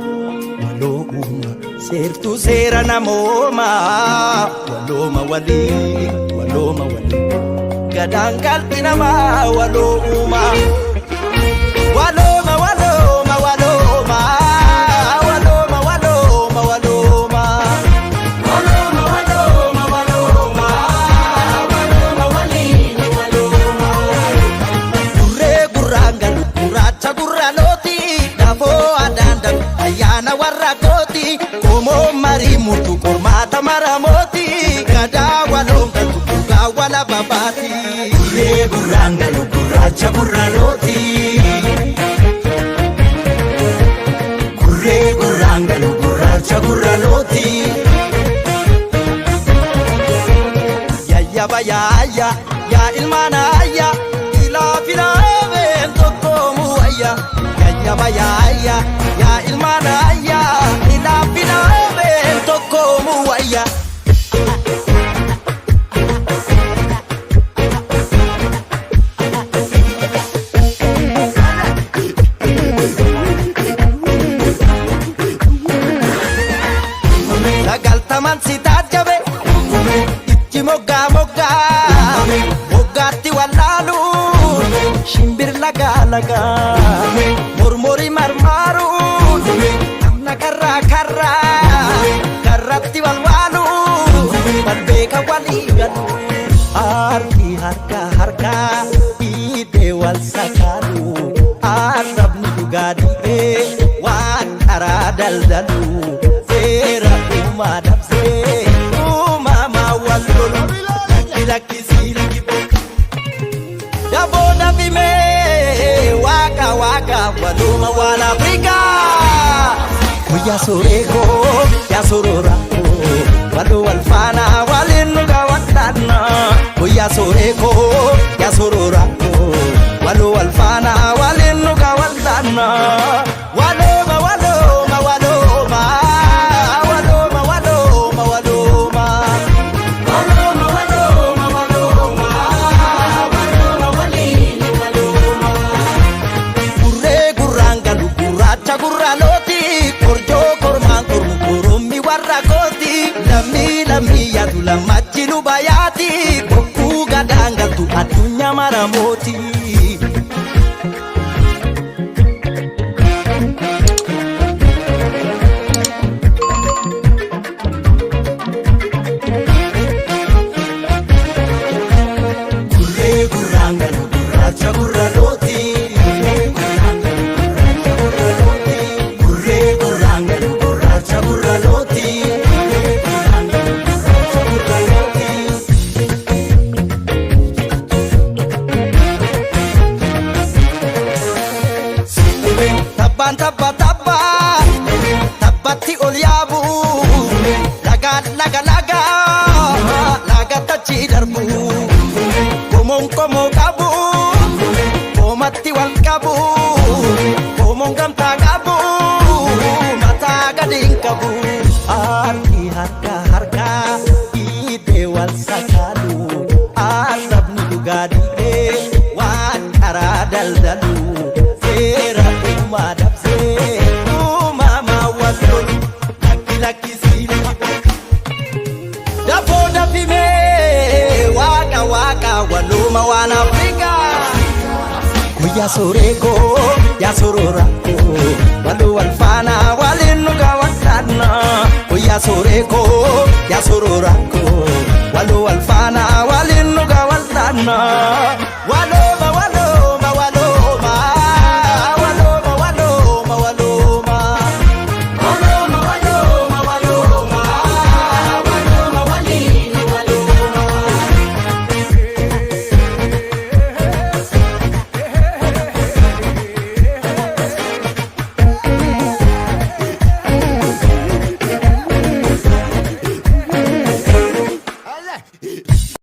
walooma seertuu seera namoomaa walooma walii gadaan qalbii namaa walooma walooma walooma walooma walooma walooma walooma walooma walooma walooma walooma walii walooma gurree gurraangalu gurraacha gurraalooti dafoo adaandalu ayyaana warra kooti qomoo marii murtu qormaata maramooti gadaa waloomgatu dhugaa wala babaati gurree gurraangalu gurraacha gurraalooti gurree gurraangalu gurraacha gurraalooti yayyaba yaayya yaa ilmaanaayya ilaa filaabeen tokkoomu wayya yayyaba yaayya yaa ilmaanaayya ilaa filaabeen tokkoomu wayya sagaltaman si tajabe itti moggaa moggaatti wallaalu shimbir lagaa mormori marmaaru amna karratti walwaalu balbeeka walii galu harki harka dhiibee wal sakaalu arrabni dhugaa dhiibee waan karaa daldalu seera uumaa dabsee uumamaa wal lolu lakkisii lakkibe daboo dabimee waaqa waluma waan Afrikaa guyyaa sooreekoo yaa sororaakoo waloo wal faanaa waliin dhugaa wadhaanna guyyaa sooreekoo yaa sororaakoo waloo wal faanaa waliin dhugaa wadhaanna walooma walooma walooma walooma walooma walooma walooma walooma walooma walooma waliin walooma gurree gurraangalu gurraacha gurraalooti korjoo kormaan kormu korommi warra kooti lammii yaadu lammachi nu bayaati bokkuu gadaangaltu addunyaa maramooti gurree gurraangalu gurraacha gurraalooti gurree gurraangalu gurraacha gurraalooti tabbaan tabbatti ol yaabu laga tachi darbu komoon komoo qabu komatti wal qabu komoon gamtaa qabu mataa gadiin qabu harki harka dhiibee wal sakaalu arrabni dhugaa dhiibee waan karaa daldalu seera uumaa dabsee uumamaa wal lolu lakkisii dafoo dafimee waaqa waluma waan Afrikaa guyyaa sooreekoo yaa sororaakoo waloo wal faanaa waliin dhugaa wadhaanna guyyaa sooreekoo yaa sororaakoo waloo wal faanaa waliin dhugaa wadhaanna waloo